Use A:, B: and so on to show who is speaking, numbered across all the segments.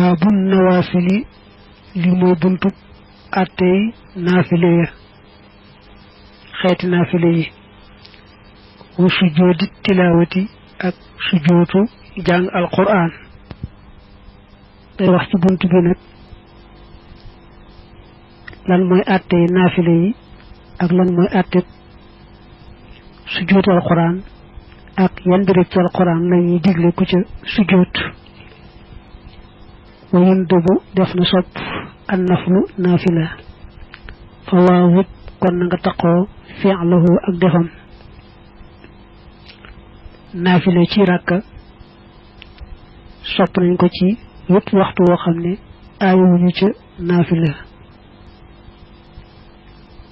A: baabun nawaafili li mooy buntu àttey naafile ya xeeti naafile yi wa sujoodi tilaawati ak sujootu jàng alquran day wax ci buntu bi nag lan mooy àttey naafile yi ak lan mooy àtte sujootu alquran ak yan bi rek ci alquran lañuy digle ku ca sujoot wa yundabu def na sopp an naflu naafila fa waawut kon na nga taqoo fi'luhu ak defam naafila ci ràkka sopp nañ ko ci yépp waxtu woo xam ne aayuwuñu ca naafila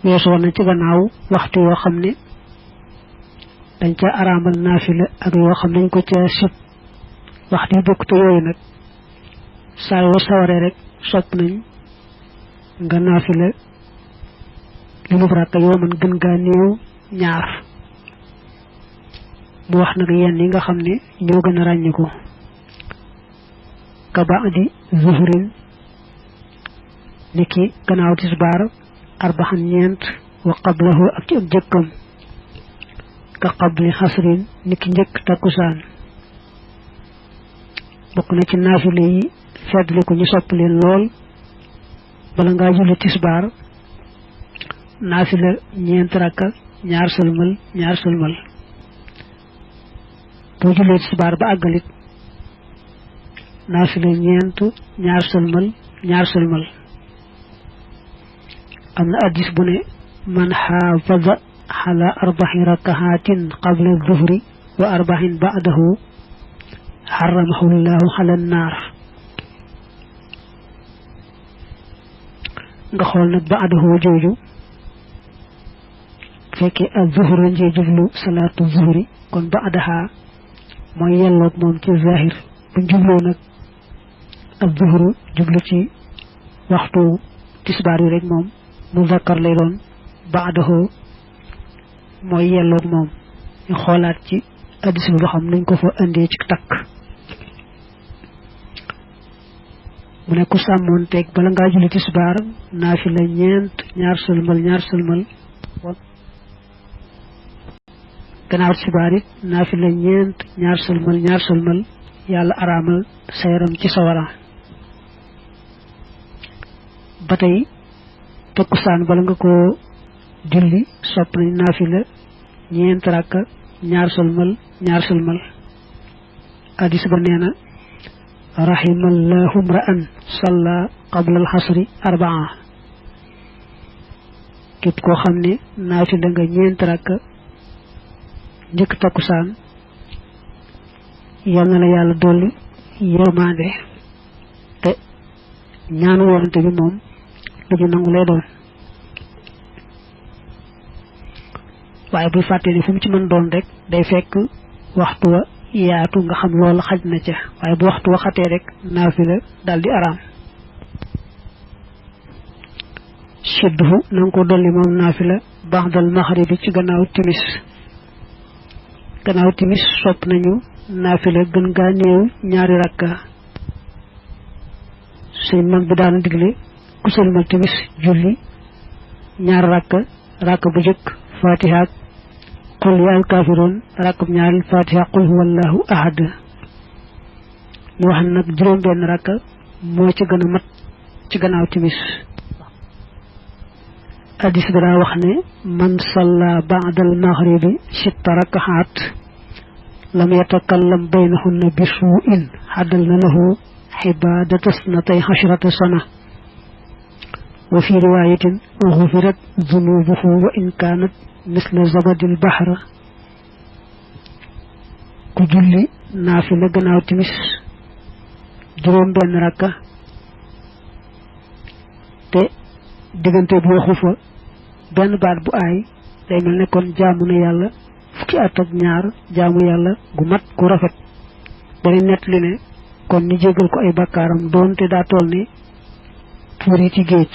A: weesu woon na ci gannaaw waxtu yoo xam ne dañ ca araamal naafila ak yoo xam nañ ko ca sib waxtu yu bokk te yooyu nag saa yoo sawaree rek sopp nañ nga naafila li mu ràkka yoo mën gën gaa néew ñaar mu wax nag yenn yi nga xam ne ñoo gën a ràññiku ka ba'di zuhrin niki gannaaw tisbaar arbaxan ñeent wa qablahu ak ci ak jëkkam ka qabli xasrin niki njëkk takkusaan bokk na ci naafile yi feddle ko ñu sopp leen lool bala ngaa julli tisbaar naafila ñeent rakka ñaar sëlmal boo jullee tisbaar ba àggalit naafila ñeent ñaar sëlmal am na addis bu ne man xaafaza ala arbaxin rakahatin qabla zuhri wa arbaxin ba'dahu xaramahu llahu ala naar nga xool nag ba'dahu jooju fekkee ak zuhur lañ cee jublu salaatu zuhri kon ba'daha mooy yelloog moom ci zahir buñ jubloo nag ak zuhru jublu ci waxtu tisbaar yi rek moom muzakkar lay doon ba'dahu mooy yelloog moom ñu xoolaat ci addis bi ba xam nañ ko fa indee ci takk mu ne ku sàmmoon teeg bala ngaa julli tisbaar naafila ñeent ñaar sëlmal gannaaw tisbaar it naafila ñeent ñaar sëlmal yàlla araamal sa yaram ci sawara ba tey takkusaan bala nga ko julli sopp nañ naafila ñeent rakka ñaar sëlmal addis ba nee na rahimallahu mra'an salla qabla alxasri arbaa képp koo xam ne naafila nga ñeent rakka njëkk takkusaan yal na la yàlla dolli yërmande te ñaanu woonante bi moom lu ñu nangu lay doon waaye buy fàtte ni fu mu ci mën doon rek day fekk waxtu wa yaatu nga xam loolu xaj na ca waaye bu waxtu wa xatee rek naafila daal di araam shidduhu na nga ko dolli moom naafila ba'dal maghribi ci gannaaw timis sopp nañu naafila gën gaa néew ñaari rakka suñ mag bi daana digle ku sëlmal timis julli ñaari rakka bu jëkk fatiha qul yaa kaafiroon rakka bu ñaareel fatiha qul huwallahu ahad ñu wax nag juróom benn rakka moo ci gën a mat ci gannaaw timis hadis bi daa wax ne man salla ba'dal maghribi sitta rakahat lam yatakallam baynahunna bi su'in haddal na lahu xibadata snatay ashrata sana wa fi riwayatin ghufirat dhunubuhu wa in kanat misla zabadil bahr ku julli naafila gannaaw timis juróom benn rakka te diggante bu waxu fa benn baat bu aay day mel ne kon jaamu na yàlla fukki at ak ñaar jaamu yàlla gu mat gu rafet dana nett li ne kon ni jégal ko ay bakkaaram doonte daa toll ni tuuri ci géej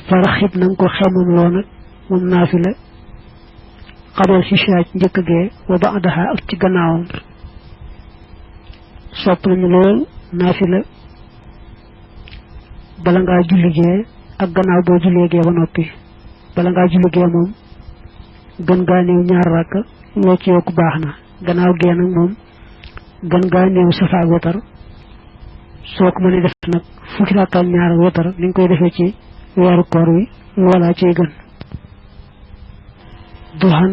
A: faraxib na nga ko xemam loo nag moom naafila xabal ci shaaj njëkk gee wa ba'daha ak ci gannaawam sopp nañu lool naafila bala ngaa julli gee ak gannaaw boo jullee gee ba noppi bala ngaa julli gee moom gën gaa néew ñaar rakk loo ci yokk baax na gannaaw gee nag moom gën gaa néew safa wetar soo ko mënee def nag fukki rakk ak ñaar wetar ni nga koy defee ci weeru koor wi loola ciy gën duhan